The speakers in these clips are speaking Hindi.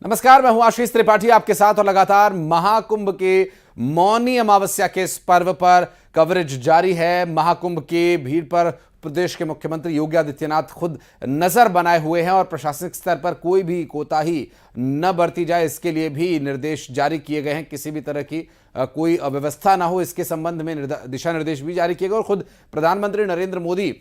नमस्कार, मैं हूं आशीष त्रिपाठी आपके साथ और लगातार महाकुंभ के मौनी अमावस्या के इस पर्व पर कवरेज जारी है। महाकुंभ की भीड़ पर प्रदेश के मुख्यमंत्री योगी आदित्यनाथ खुद नजर बनाए हुए हैं और प्रशासनिक स्तर पर कोई भी कोताही न बरती जाए, इसके लिए भी निर्देश जारी किए गए हैं। किसी भी तरह की कोई अव्यवस्था ना हो, इसके संबंध में दिशा निर्देश भी जारी किए गए और खुद प्रधानमंत्री नरेंद्र मोदी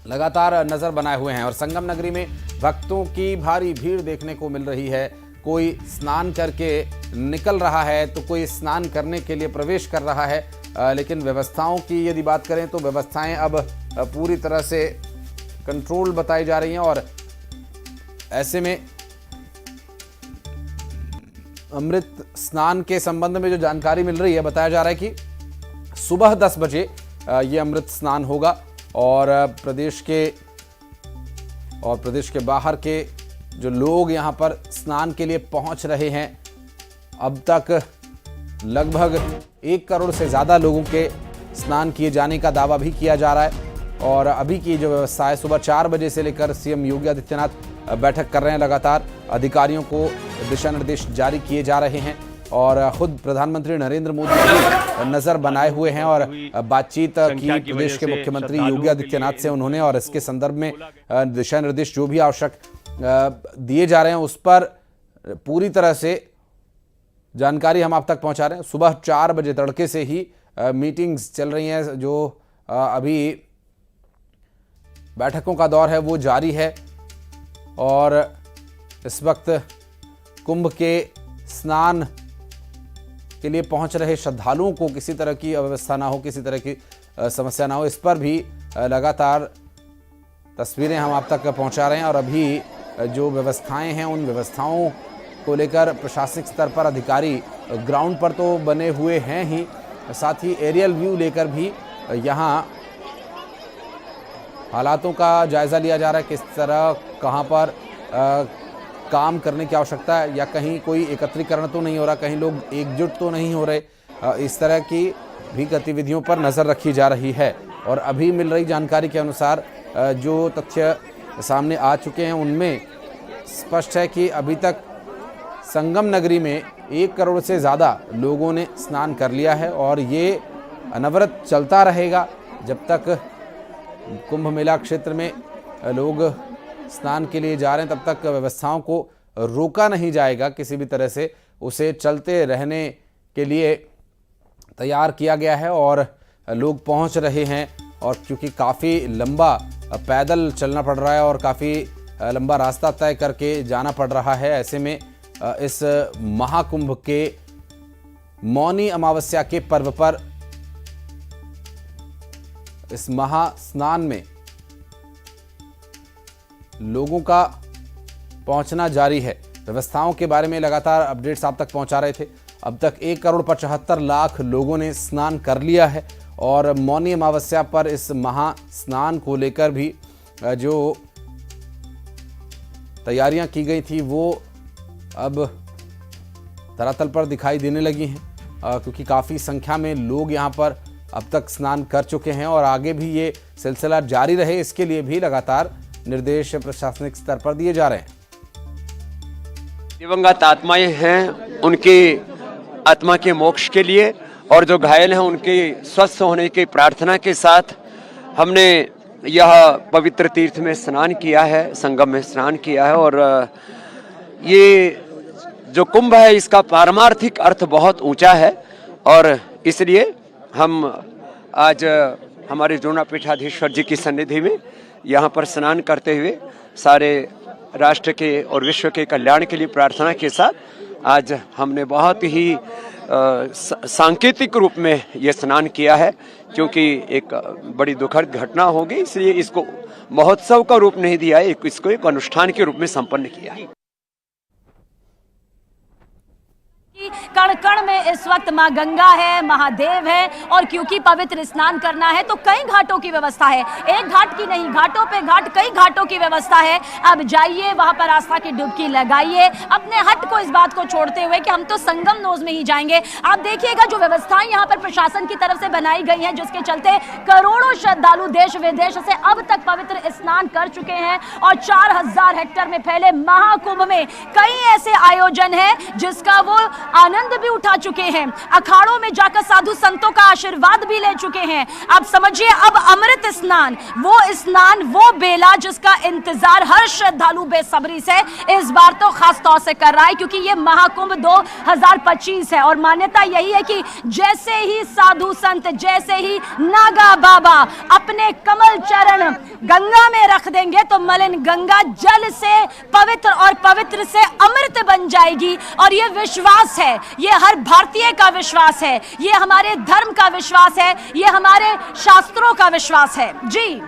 लगातार नजर बनाए हुए हैं। और संगम नगरी में भक्तों की भारी भीड़ देखने को मिल रही है। कोई स्नान करके निकल रहा है तो कोई स्नान करने के लिए प्रवेश कर रहा है, लेकिन व्यवस्थाओं की यदि बात करें तो व्यवस्थाएं अब पूरी तरह से कंट्रोल बताई जा रही हैं। और ऐसे में अमृत स्नान के संबंध में जो जानकारी मिल रही है, बताया जा रहा है कि सुबह 10 बजे ये अमृत स्नान होगा और प्रदेश के बाहर के जो लोग यहाँ पर स्नान के लिए पहुँच रहे हैं, अब तक लगभग 1 करोड़ से ज़्यादा लोगों के स्नान किए जाने का दावा भी किया जा रहा है। और अभी की जो व्यवस्था है, सुबह 4 बजे से लेकर सीएम योगी आदित्यनाथ बैठक कर रहे हैं। लगातार अधिकारियों को दिशा निर्देश जारी किए जा रहे हैं और खुद प्रधानमंत्री नरेंद्र मोदी भी नजर बनाए हुए हैं और बातचीत की प्रदेश के मुख्यमंत्री योगी आदित्यनाथ से उन्होंने। और इसके संदर्भ में दिशा निर्देश जो भी आवश्यक दिए जा रहे हैं उस पर पूरी तरह से जानकारी हम आप तक पहुंचा रहे हैं। सुबह 4 बजे तड़के से ही मीटिंग्स चल रही हैं, जो अभी बैठकों का दौर है वो जारी है। और इस वक्त कुंभ के स्नान के लिए पहुंच रहे श्रद्धालुओं को किसी तरह की अव्यवस्था ना हो, किसी तरह की समस्या ना हो, इस पर भी लगातार तस्वीरें हम आप तक पहुंचा रहे हैं। और अभी जो व्यवस्थाएं हैं उन व्यवस्थाओं को लेकर प्रशासनिक स्तर पर अधिकारी ग्राउंड पर तो बने हुए हैं ही, साथ ही एरियल व्यू लेकर भी यहां हालातों का जायज़ा लिया जा रहा है। किस तरह कहां पर काम करने की आवश्यकता है, या कहीं कोई एकत्रीकरण तो नहीं हो रहा, कहीं लोग एकजुट तो नहीं हो रहे, इस तरह की भी गतिविधियों पर नज़र रखी जा रही है। और अभी मिल रही जानकारी के अनुसार जो तथ्य सामने आ चुके हैं उनमें स्पष्ट है कि अभी तक संगम नगरी में 1 करोड़ से ज़्यादा लोगों ने स्नान कर लिया है और ये अनवरत चलता रहेगा जब तक कुंभ मेला क्षेत्र में लोग स्नान के लिए जा रहे हैं, तब तक व्यवस्थाओं को रोका नहीं जाएगा। किसी भी तरह से उसे चलते रहने के लिए तैयार किया गया है और लोग पहुंच रहे हैं। और क्योंकि काफ़ी लंबा पैदल चलना पड़ रहा है और काफ़ी लंबा रास्ता तय करके जाना पड़ रहा है, ऐसे में इस महाकुंभ के मौनी अमावस्या के पर्व पर इस महास्नान में लोगों का पहुंचना जारी है। व्यवस्थाओं के बारे में लगातार अपडेट्स आप तक पहुंचा रहे थे। अब तक 1 करोड़ 75 लाख लोगों ने स्नान कर लिया है और मौनी अमावस्या पर इस महास्नान को लेकर भी जो तैयारियां की गई थी वो अब धरातल पर दिखाई देने लगी हैं, क्योंकि काफ़ी संख्या में लोग यहां पर अब तक स्नान कर चुके हैं और आगे भी ये सिलसिला जारी रहे, इसके लिए भी लगातार निर्देश प्रशासनिक स्तर पर दिए जा रहे हैं। दिवंगत आत्माएं हैं, उनकी आत्मा के मोक्ष के लिए और जो घायल हैं उनके स्वस्थ होने की प्रार्थना के साथ हमने यह पवित्र तीर्थ में स्नान किया है, संगम में स्नान किया है। और ये जो कुंभ है इसका पारमार्थिक अर्थ बहुत ऊंचा है और इसलिए हम आज हमारे जोना पीठाधीश्वर जी की सन्निधि में यहाँ पर स्नान करते हुए सारे राष्ट्र के और विश्व के कल्याण के लिए प्रार्थना के साथ आज हमने बहुत ही सांकेतिक रूप में ये स्नान किया है, क्योंकि एक बड़ी दुखद घटना होगी, इसलिए इसको महोत्सव का रूप नहीं दिया है, इसको एक अनुष्ठान के रूप में संपन्न किया है। कण कण में इस वक्त मां गंगा है, महादेव है, और क्योंकि पवित्र स्नान करना है तो कई घाटों की व्यवस्था है, एक घाट की नहीं, घाटों पे घाट, कई घाटों की व्यवस्था है। अब जाइए वहां पर आस्था की डुबकी लगाइए, अपने हट को इस बात को छोड़ते हुए कि हम तो संगम नोज में ही जाएंगे। आप देखिएगा जो व्यवस्थाएं यहां पर प्रशासन की तरफ से बनाई गई हैं, जिसके चलते करोड़ों श्रद्धालु देश विदेश से अब तक पवित्र स्नान कर चुके हैं और 4000 हेक्टेयर में फैले महाकुंभ में कई ऐसे आयोजन हैं जिसका वो आनंद भी उठा चुके हैं, अखाड़ों में जाकर साधु संतों का आशीर्वाद भी ले चुके हैं। आप समझिए अब अमृत स्नान, वो बेला जिसका इंतजार हर श्रद्धालु बेसब्री से इस बार तो खास तौर से कर रहा है, क्योंकि ये महाकुंभ 2025 है और मान्यता यही है कि जैसे ही साधु संत, जैसे ही नागा बाबा अपने कमल चरण गंगा में रख देंगे तो मलिन गंगा जल से पवित्र और पवित्र से अमृत बन जाएगी। और ये विश्वास है, ये हर भारतीय का विश्वास है, ये हमारे धर्म का विश्वास है, ये हमारे शास्त्रों का विश्वास है। जी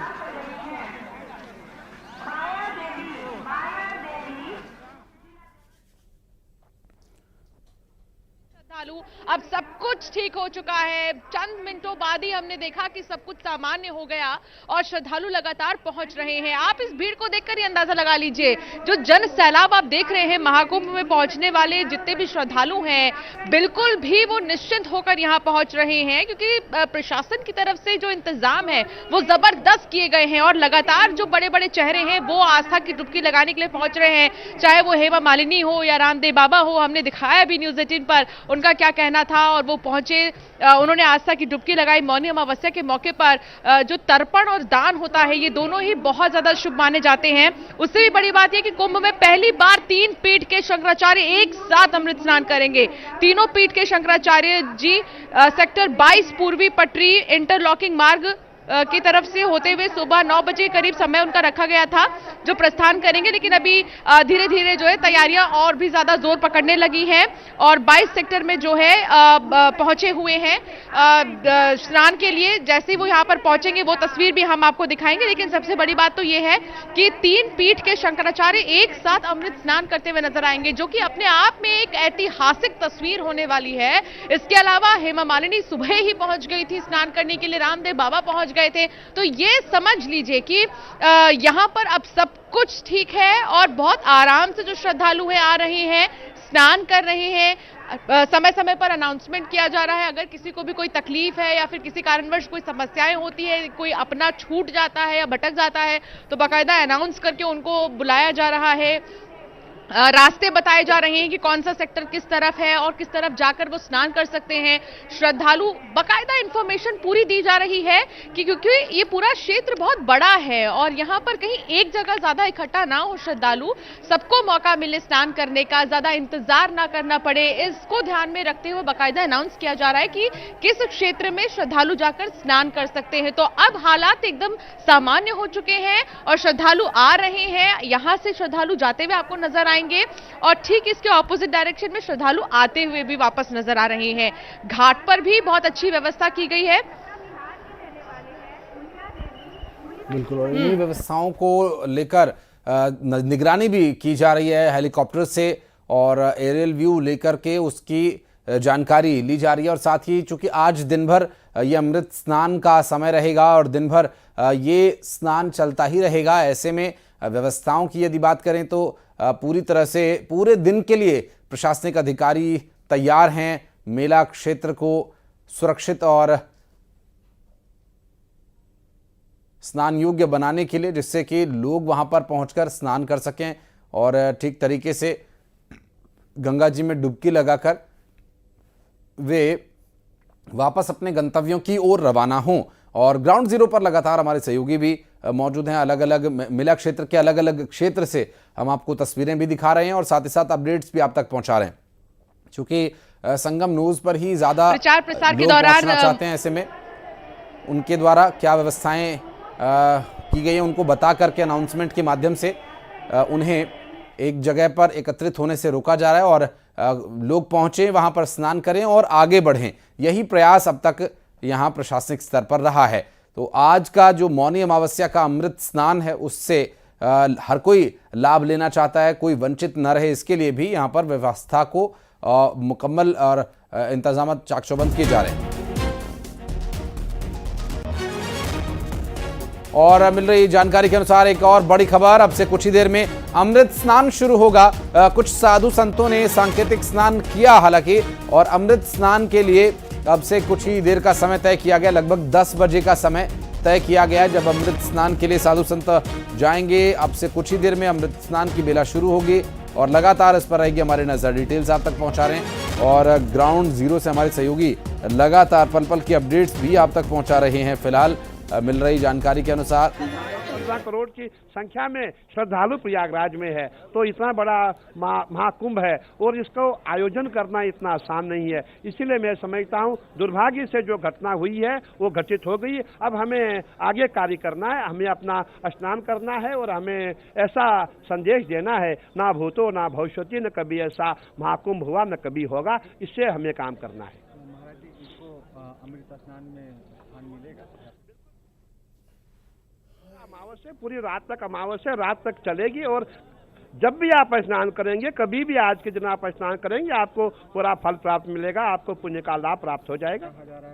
अब सब कुछ ठीक हो चुका है। चंद मिनटों बाद ही हमने देखा कि सब कुछ सामान्य हो गया और श्रद्धालु लगातार पहुंच रहे हैं। आप इस भीड़ को देखकर ही अंदाजा लगा लीजिए, जो जन सैलाब आप देख रहे हैं, महाकुंभ में पहुंचने वाले जितने भी श्रद्धालु हैं, बिल्कुल भी वो निश्चिंत होकर यहां पहुंच रहे हैं, क्योंकि प्रशासन की तरफ से जो इंतजाम है वो जबरदस्त किए गए हैं और लगातार जो बड़े बड़े चेहरे हैं वो आस्था की डुबकी लगाने के लिए पहुंच रहे हैं। चाहे वो हेमा मालिनी हो या रामदेव बाबा हो, हमने दिखाया भी न्यूज 18 पर उनका क्या कहना था और वो पहुंचे, उन्होंने आस्था की डुबकी लगाई। मौनी अमावस्या के मौके पर जो तर्पण और दान होता है, ये दोनों ही बहुत ज्यादा शुभ माने जाते हैं। उससे भी बड़ी बात यह कि कुंभ में पहली बार 3 पीठ के शंकराचार्य एक साथ अमृत स्नान करेंगे। तीनों पीठ के शंकराचार्य जी सेक्टर 22 पूर्वी पटरी इंटरलॉकिंग मार्ग की तरफ से होते हुए सुबह 9 बजे करीब समय उनका रखा गया था जो प्रस्थान करेंगे, लेकिन अभी धीरे धीरे जो है तैयारियां और भी ज्यादा जोर पकड़ने लगी हैं और 22 सेक्टर में जो है पहुंचे हुए हैं स्नान के लिए। जैसे ही वो यहां पर पहुंचेंगे वो तस्वीर भी हम आपको दिखाएंगे, लेकिन सबसे बड़ी बात तो ये है कि 3 पीठ के शंकराचार्य एक साथ अमृत स्नान करते हुए नजर आएंगे, जो कि अपने आप में एक ऐतिहासिक तस्वीर होने वाली है। इसके अलावा हेमा मालिनी सुबह ही पहुंच गई थी स्नान करने के लिए, रामदेव बाबा पहुंच गए थे। तो ये समझ लीजिए कि यहां पर अब सब कुछ ठीक है और बहुत आराम से जो श्रद्धालु हैं आ रहे हैं, स्नान कर रहे हैं। समय समय पर अनाउंसमेंट किया जा रहा है, अगर किसी को भी कोई तकलीफ है या फिर किसी कारणवश कोई समस्याएं होती है, कोई अपना छूट जाता है या भटक जाता है, तो बाकायदा अनाउंस करके उनको बुलाया जा रहा है। रास्ते बताए जा रहे हैं कि कौन सा सेक्टर किस तरफ है और किस तरफ जाकर वो स्नान कर सकते हैं। श्रद्धालु बकायदा इंफॉर्मेशन पूरी दी जा रही है कि क्योंकि ये पूरा क्षेत्र बहुत बड़ा है और यहाँ पर कहीं एक जगह ज्यादा इकट्ठा ना हो श्रद्धालु, सबको मौका मिले स्नान करने का, ज्यादा इंतजार ना करना पड़े, इसको ध्यान में रखते हुए बकायदा अनाउंस किया जा रहा है कि किस क्षेत्र में श्रद्धालु जाकर स्नान कर सकते हैं। तो अब हालात एकदम सामान्य हो चुके हैं और श्रद्धालु आ रहे हैं। यहाँ से श्रद्धालु जाते हुए आपको नजर आएंगे और ठीक इसके ऑपोजिट डायरेक्शन में श्रद्धालु आते हुए भी वापस नजर आ रहे हैं। घाट पर भी बहुत अच्छी व्यवस्था की गई है। बिल्कुल, और इन्हीं व्यवस्थाओं को लेकर निगरानी भी की जा रही है हेलीकॉप्टर से और एरियल व्यू लेकर के उसकी जानकारी ली जा रही है। और साथ ही चूंकि आज दिन भर ये अमृत स्नान का समय रहेगा और दिन भर ये स्नान चलता ही रहेगा, ऐसे में व्यवस्थाओं की यदि बात करें तो पूरी तरह से पूरे दिन के लिए प्रशासनिक अधिकारी तैयार हैं मेला क्षेत्र को सुरक्षित और स्नान योग्य बनाने के लिए, जिससे कि लोग वहां पर पहुंचकर स्नान कर सकें और ठीक तरीके से गंगा जी में डुबकी लगाकर वे वापस अपने गंतव्यों की ओर रवाना हों। और ग्राउंड जीरो पर लगातार हमारे सहयोगी भी मौजूद हैं, अलग अलग मेला क्षेत्र के अलग अलग क्षेत्र से हम आपको तस्वीरें भी दिखा रहे हैं और साथ ही साथ अपडेट्स भी आप तक पहुंचा रहे हैं। चूंकि संगम न्यूज पर ही ज्यादा प्रचार प्रसार के लोग दौरान पहुंचना चाहते हैं, ऐसे में उनके द्वारा क्या व्यवस्थाएं की गई हैं उनको बता करके अनाउंसमेंट के माध्यम से उन्हें एक जगह पर एकत्रित होने से रोका जा रहा है और लोग पहुंचे, वहां पर स्नान करें और आगे बढ़ें। यही प्रयास अब तक यहाँ प्रशासनिक स्तर पर रहा है। तो आज का जो मौनी अमावस्या का अमृत स्नान है उससे हर कोई लाभ लेना चाहता है, कोई वंचित न रहे, इसके लिए भी यहाँ पर व्यवस्था को मुकम्मल और इंतजाम चाकचौबंद किए जा रहे हैं। और मिल रही जानकारी के अनुसार एक और बड़ी खबर, अब से कुछ ही देर में अमृत स्नान शुरू होगा। कुछ साधु संतों ने सांकेतिक स्नान किया हालांकि, और अमृत स्नान के लिए अब से कुछ ही देर का समय तय किया गया। लगभग 10 बजे का समय तय किया गया जब अमृत स्नान के लिए साधु संत जाएंगे। अब से कुछ ही देर में अमृत स्नान की बेला शुरू होगी और लगातार इस पर रहेगी हमारी नजर। डिटेल्स आप तक पहुंचा रहे हैं और ग्राउंड जीरो से हमारे सहयोगी लगातार पल पल की अपडेट्स भी आप तक पहुंचा रहे हैं। फिलहाल मिल रही जानकारी के अनुसार 15 करोड़ की संख्या में श्रद्धालु प्रयागराज में है, तो इतना बड़ा महाकुंभ है और इसको आयोजन करना इतना आसान नहीं है। इसीलिए मैं समझता हूँ दुर्भाग्य से जो घटना हुई है वो घटित हो गई। अब हमें आगे कार्य करना है, हमें अपना स्नान करना है और हमें ऐसा संदेश देना है, ना भूतो ना भविष्यति, न कभी ऐसा महाकुंभ हुआ न कभी होगा। इससे हमें काम करना है। महाराज जी, इसको अमृत स्नान में स्थान मिलेगा? अमावस्या पूरी रात तक, अमावस्या रात तक चलेगी और जब भी आप स्नान करेंगे, कभी भी आज के दिन आप स्नान करेंगे, आपको पूरा फल प्राप्त मिलेगा, आपको पुण्य का लाभ प्राप्त हो जाएगा। अखाड़ा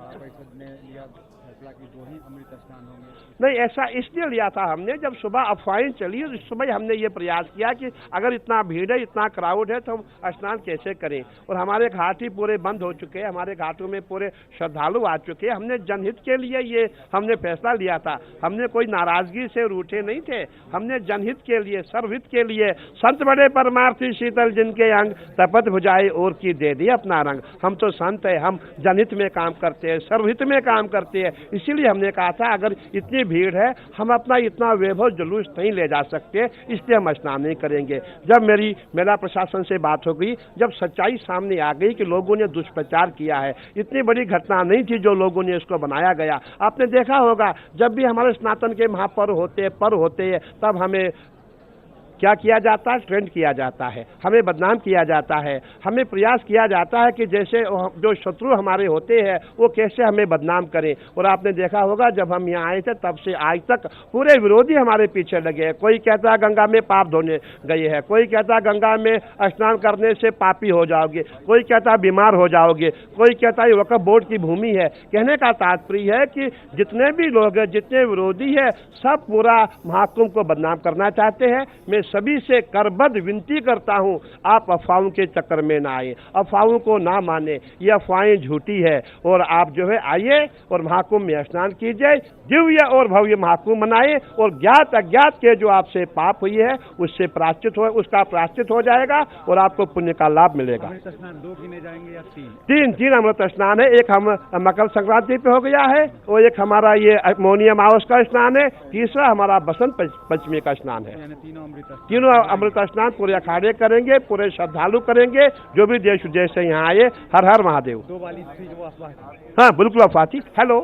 परिषद ने लिया फैसला कि 2 ही अमृत स्नान होंगे। नहीं, ऐसा इसलिए लिया था हमने, जब सुबह अफवाहें चली उस समय हमने ये प्रयास किया कि अगर इतना भीड़ है, इतना क्राउड है तो हम स्नान कैसे करें। और हमारे घाट ही पूरे बंद हो चुके हैं, हमारे घाटों में पूरे श्रद्धालु आ चुके हैं। हमने जनहित के लिए ये हमने फैसला लिया था, हमने कोई नाराजगी से रूठे नहीं थे, हमने जनहित के लिए, सर्वहित के लिए। संत बड़े परमार्थी शीतल जिनके अंग, तपत भुजाए और की दे दिए अपना रंग। हम तो संत है, हम जनहित में काम करते हैं, सर्वहित में काम करते हैं। इसीलिए हमने कहा था अगर इतनी भीड़ है, हम अपना इतना वैभव जुलूस नहीं ले जा सकते, इसलिए हम स्नान नहीं करेंगे। जब मेरी मेला प्रशासन से बात हो गई, जब सच्चाई सामने आ गई कि लोगों ने दुष्प्रचार किया है, इतनी बड़ी घटना नहीं थी जो लोगों ने इसको बनाया गया। आपने देखा होगा जब भी हमारे सनातन के महापर्व होते हैं तब हमें क्या किया जाता है, ट्रेंड किया जाता है, हमें बदनाम किया जाता है, हमें प्रयास किया जाता है कि जैसे जो शत्रु हमारे होते हैं वो कैसे हमें बदनाम करें। और आपने देखा होगा जब हम यहाँ आए थे तब से आज तक पूरे विरोधी हमारे पीछे लगे हैं। कोई कहता है गंगा में पाप धोने गए हैं, कोई कहता है गंगा में स्नान करने से पापी हो जाओगे, कोई कहता है बीमार हो जाओगे, कोई कहता है वक्फ बोर्ड की भूमि है। कहने का तात्पर्य है कि जितने भी लोग हैं, जितने विरोधी है, सब पूरा महाकुंभ को बदनाम करना चाहते हैं। मैं सभी से करबद्ध विनती करता हूं, आप अफवाहों के चक्कर में ना आए, अफवाहों को ना माने, ये अफवाहें झूठी है। और आप जो है आइए और महाकुंभ में स्नान कीजिए, दिव्य और भव्य महाकुंभ मनाए और ज्ञात अज्ञात के जो आपसे पाप हुई है उससे प्रायश्चित हो, उसका प्रायश्चित हो जाएगा और आपको पुण्य का लाभ मिलेगा। अमृत स्नान 2 गिने जाएंगे या 3? 3 अमृत स्नान है। एक हम मकर संक्रांति पे हो गया है और एक हमारा ये मौनी अमावस का स्नान है, तीसरा हमारा बसंत पंचमी का स्नान है। तीनों अमृत स्नान पूरे अखाड़े करेंगे, पूरे श्रद्धालु करेंगे, जो भी देश विदेश से यहाँ आए। हर हर महादेव। 2 वाली थी जो अफवाह थी। हाँ बिल्कुल अफवाह थी। हेलो।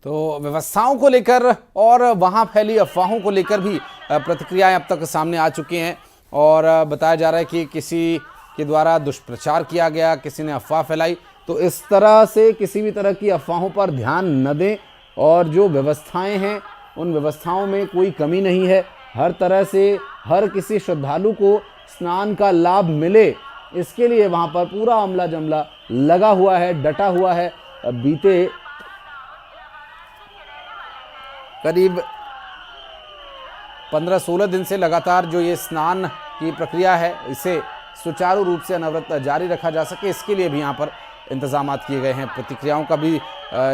तो व्यवस्थाओं को लेकर और वहां फैली अफवाहों को लेकर भी प्रतिक्रियाएं अब तक सामने आ चुकी हैं और बताया जा रहा है कि किसी के द्वारा दुष्प्रचार किया गया, किसी ने अफवाह फैलाई। तो इस तरह से किसी भी तरह की अफवाहों पर ध्यान न दें और जो व्यवस्थाएं हैं उन व्यवस्थाओं में कोई कमी नहीं है। हर तरह से हर किसी श्रद्धालु को स्नान का लाभ मिले, इसके लिए वहां पर पूरा अमला जमला लगा हुआ है, डटा हुआ है। बीते करीब 15-16 दिन से लगातार जो ये स्नान की प्रक्रिया है, इसे सुचारू रूप से अनवरत जारी रखा जा सके, इसके लिए भी यहाँ पर इंतजामात किए गए हैं। प्रतिक्रियाओं का भी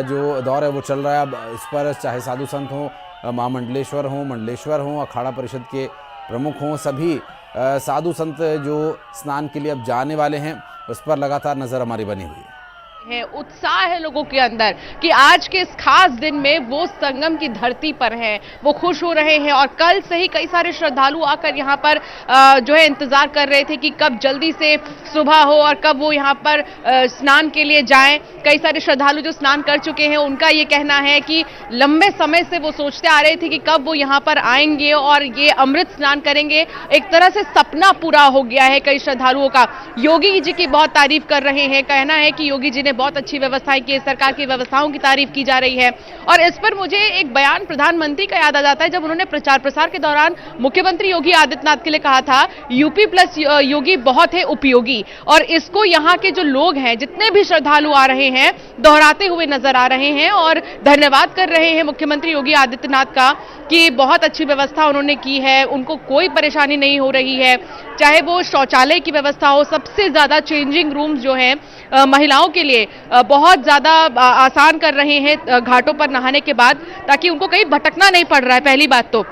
जो दौर है वो चल रहा है। अब इस पर चाहे साधु संत हों, महामंडलेश्वर हों, मंडलेश्वर हों, अखाड़ा परिषद के प्रमुख हों, सभी साधु संत जो स्नान के लिए अब जाने वाले हैं उस पर लगातार नज़र हमारी बनी हुई है। उत्साह है लोगों के अंदर कि आज के इस खास दिन में वो संगम की धरती पर हैं, वो खुश हो रहे हैं। और कल से ही कई सारे श्रद्धालु आकर यहाँ पर जो है इंतजार कर रहे थे कि कब जल्दी से सुबह हो और कब वो यहाँ पर स्नान के लिए जाएं। कई सारे श्रद्धालु जो स्नान कर चुके हैं उनका ये कहना है कि लंबे समय से वो सोचते आ रहे थे कि कब वो यहाँ पर आएंगे और ये अमृत स्नान करेंगे। एक तरह से सपना पूरा हो गया है कई श्रद्धालुओं का। योगी जी की बहुत तारीफ कर रहे हैं, कहना है कि योगी जी ने उन्होंने बहुत अच्छी व्यवस्थाएं की, सरकार की व्यवस्थाओं की तारीफ की जा रही है। और इस पर मुझे एक बयान प्रधानमंत्री का याद आ जाता है, जब उन्होंने प्रचार प्रसार के दौरान मुख्यमंत्री योगी आदित्यनाथ के लिए कहा था, यूपी प्लस योगी बहुत है उपयोगी। और इसको यहाँ के जो लोग हैं, जितने भी श्रद्धालु आ रहे हैं, दोहराते हुए नजर आ रहे हैं और धन्यवाद कर रहे हैं मुख्यमंत्री योगी आदित्यनाथ का कि बहुत अच्छी व्यवस्था उन्होंने की है, उनको कोई परेशानी नहीं हो रही है। चाहे वो शौचालय की व्यवस्था हो, सबसे ज्यादा चेंजिंग रूम्स जो हैं महिलाओं के लिए बहुत ज्यादा आसान कर रहे हैं घाटों पर नहाने के बाद, ताकि उनको कहीं भटकना नहीं पड़ रहा है। पहली बात तो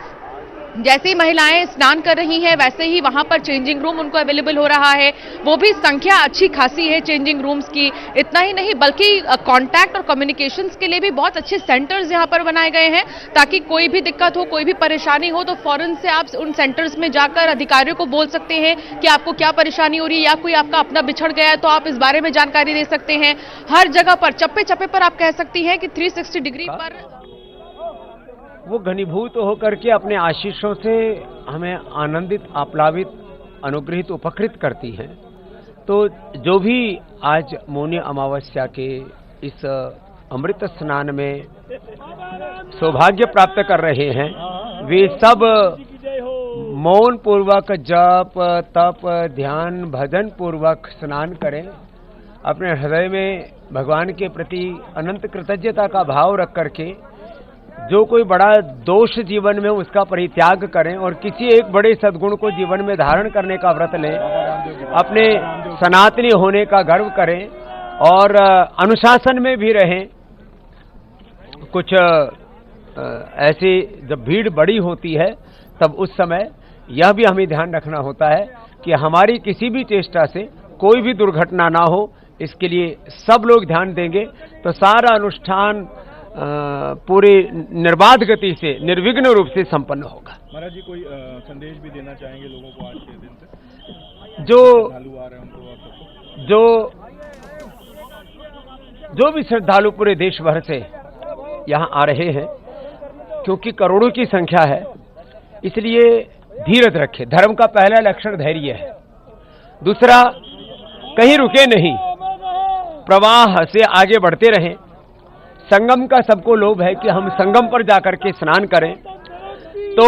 जैसे ही महिलाएं स्नान कर रही हैं, वैसे ही वहां पर चेंजिंग रूम उनको अवेलेबल हो रहा है, वो भी संख्या अच्छी खासी है चेंजिंग रूम्स की। इतना ही नहीं बल्कि कांटेक्ट और कम्युनिकेशंस के लिए भी बहुत अच्छे सेंटर्स यहां पर बनाए गए हैं, ताकि कोई भी दिक्कत हो, कोई भी परेशानी हो तो फौरन से आप उन सेंटर्स में जाकर अधिकारियों को बोल सकते हैं कि आपको क्या परेशानी हो रही है, या कोई आपका अपना बिछड़ गया है तो आप इस बारे में जानकारी दे सकते हैं। हर जगह पर चप्पे चप्पे पर आप कह सकती हैं कि 360 डिग्री पर वो घनीभूत होकर के अपने आशीषों से हमें आनंदित, आप्लावित, अनुग्रहित, उपकृत करती हैं। तो जो भी आज मौनी अमावस्या के इस अमृत स्नान में सौभाग्य प्राप्त कर रहे हैं, वे सब मौन पूर्वक जप, तप, ध्यान, भजन पूर्वक स्नान करें। अपने हृदय में भगवान के प्रति अनंत कृतज्ञता का भाव रख करके जो कोई बड़ा दोष जीवन में उसका परित्याग करें और किसी एक बड़े सद्गुण को जीवन में धारण करने का व्रत लें। अपने सनातनी होने का गर्व करें और अनुशासन में भी रहें। कुछ ऐसी जब भीड़ बड़ी होती है तब उस समय यह भी हमें ध्यान रखना होता है कि हमारी किसी भी चेष्टा से कोई भी दुर्घटना ना हो। इसके लिए सब लोग ध्यान देंगे तो सारा अनुष्ठान पूरी निर्बाध गति से, निर्विघ्न रूप से संपन्न होगा। महाराज जी, कोई संदेश भी देना चाहेंगे लोगों को आज के दिन से, जो श्रद्धालु आ रहे हैं उनको, आप सबको? जो भी श्रद्धालु पूरे देश भर से यहाँ आ रहे हैं, क्योंकि करोड़ों की संख्या है, इसलिए धीरज रखें। धर्म का पहला लक्षण धैर्य है। दूसरा, कहीं रुके नहीं, प्रवाह से आगे बढ़ते रहें। संगम का सबको लोभ है कि हम संगम पर जाकर के स्नान करें, तो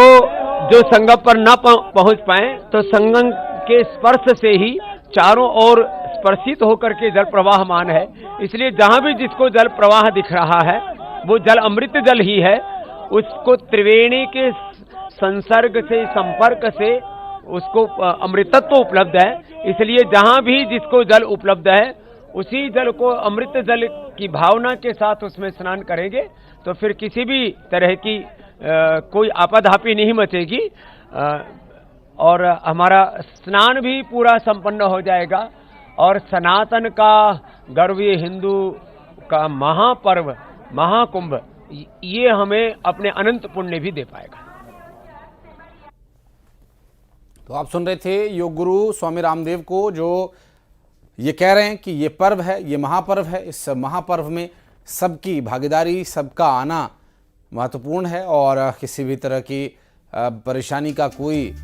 जो संगम पर न पहुंच पाए तो संगम के स्पर्श से ही चारों ओर स्पर्शित होकर के जल प्रवाहमान है। इसलिए जहां भी जिसको जल प्रवाह दिख रहा है वो जल अमृत जल ही है। उसको त्रिवेणी के संसर्ग से, संपर्क से उसको अमृतत्व उपलब्ध है। इसलिए जहां भी जिसको जल उपलब्ध है उसी जल को अमृत जल की भावना के साथ उसमें स्नान करेंगे तो फिर किसी भी तरह की कोई आपाधापी नहीं मचेगी और हमारा स्नान भी पूरा संपन्न हो जाएगा। और सनातन का गर्व, ये हिंदू का महापर्व, महाकुंभ, ये हमें अपने अनंत पुण्य भी दे पाएगा। तो आप सुन रहे थे योग गुरु स्वामी रामदेव को, जो ये कह रहे हैं कि ये पर्व है, ये महापर्व है। इस महापर्व में सबकी भागीदारी, सबका आना महत्वपूर्ण है और किसी भी तरह की परेशानी का कोई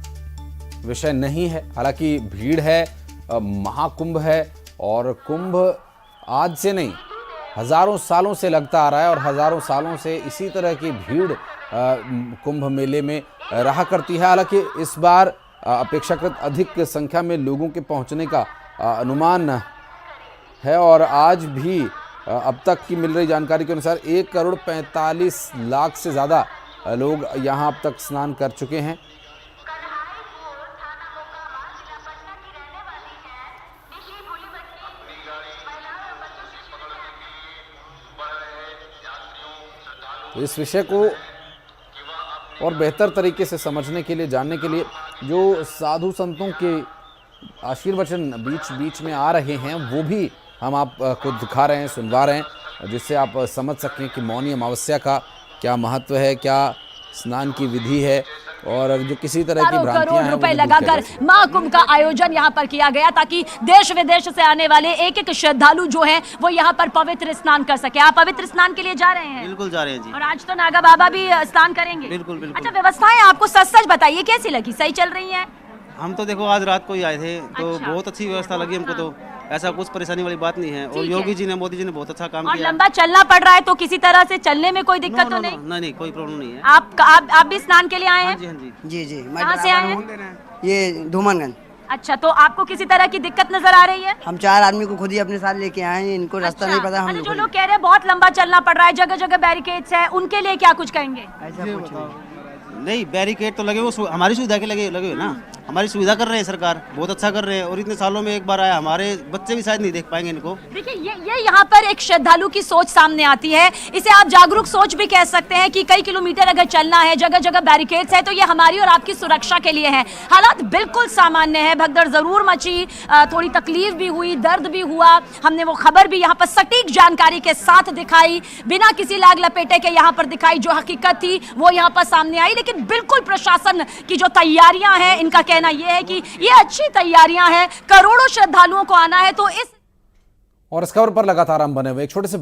विषय नहीं है। हालांकि भीड़ है, महाकुंभ है और कुंभ आज से नहीं, हजारों सालों से लगता आ रहा है और हजारों सालों से इसी तरह की भीड़ कुंभ मेले में रहा करती है। हालांकि इस बार अपेक्षाकृत अधिक संख्या में लोगों के पहुंचने का अनुमान है और आज भी अब तक की मिल रही जानकारी के अनुसार 1,45,00,000 से ज़्यादा लोग यहां अब तक स्नान कर चुके हैं। तो इस विषय को और बेहतर तरीके से समझने के लिए, जानने के लिए जो साधु संतों के आशीर्वचन बीच बीच में आ रहे हैं वो भी हम आपको दिखा रहे हैं, सुनवा रहे हैं, जिससे आप समझ सकें कि मौनी अमावस्या का क्या महत्व है, क्या स्नान की विधि है और जो किसी तरह की भ्रांतियां हैं। करोड़ रुपए लगाकर महाकुंभ का आयोजन यहाँ पर किया गया ताकि देश विदेश से आने वाले एक एक श्रद्धालु जो हैं वो यहाँ पर पवित्र स्नान कर सके। आप पवित्र स्नान के लिए जा रहे हैं? बिल्कुल जा रहे हैं जी। और आज तो नागा बाबा भी स्नान करेंगे? बिल्कुल बिल्कुल। अच्छा, व्यवस्थाएं आपको सच सच बताइए कैसी लगी? सही चल रही है? हम तो देखो आज रात को ही आए थे तो बहुत अच्छी व्यवस्था लगी हमको। तो ऐसा कुछ परेशानी वाली बात नहीं है। और ठीक योगी है। जी ने, मोदी जी ने बहुत अच्छा काम और किया। लंबा चलना पड़ रहा है तो किसी तरह से चलने में कोई दिक्कत तो नहीं? नहीं, कोई प्रॉब्लम नहीं है। आप भी स्नान के लिए आए हैं? हाँ जी, जी जी, मैं कहाँ से आए हैं? ये धूमनगंज। अच्छा, तो आपको किसी तरह की दिक्कत नजर आ रही है? हम 4 आदमी को खुद ही अपने साथ लेके आए हैं, इनको रास्ता नहीं पता। हम अच्छा, जो लोग कह रहे हैं बहुत लंबा चलना पड़ रहा है, जगह जगह बैरिकेड्स है, उनके लिए क्या कुछ कहेंगे? ऐसा कुछ नहीं। नहीं, बैरिकेड तो लगे, वो हमारी सुविधा के लगे हुए ना। हमारी सुविधा कर रहे हैं, सरकार बहुत अच्छा कर रहे हैं। और इतने सालों में एक बार आया, हमारे बच्चे भी शायद नहीं देख पाएंगे इनको। देखिए, ये यहाँ पर एक श्रद्धालु की सोच सामने आती है। इसे आप जागरूक सोच भी कह सकते हैं कि कई किलोमीटर अगर चलना है, जगह जगह बैरिकेड्स है, तो ये हमारी और आपकी सुरक्षा के लिए है। हालात बिल्कुल सामान्य है, भगदड़ जरूर मची, थोड़ी तकलीफ भी हुई, दर्द भी हुआ। हमने वो खबर भी यहाँ पर सटीक जानकारी के साथ दिखाई, बिना किसी लाग लपेटे के यहाँ पर दिखाई। जो हकीकत थी वो यहाँ पर सामने आई। लेकिन बिल्कुल प्रशासन की जो तैयारियां हैं, इनका कहना यह है कि ये अच्छी तैयारियां हैं। करोड़ों श्रद्धालुओं को आना है, तो इस और इस खबर पर लगातार हम बने हुए एक छोटे से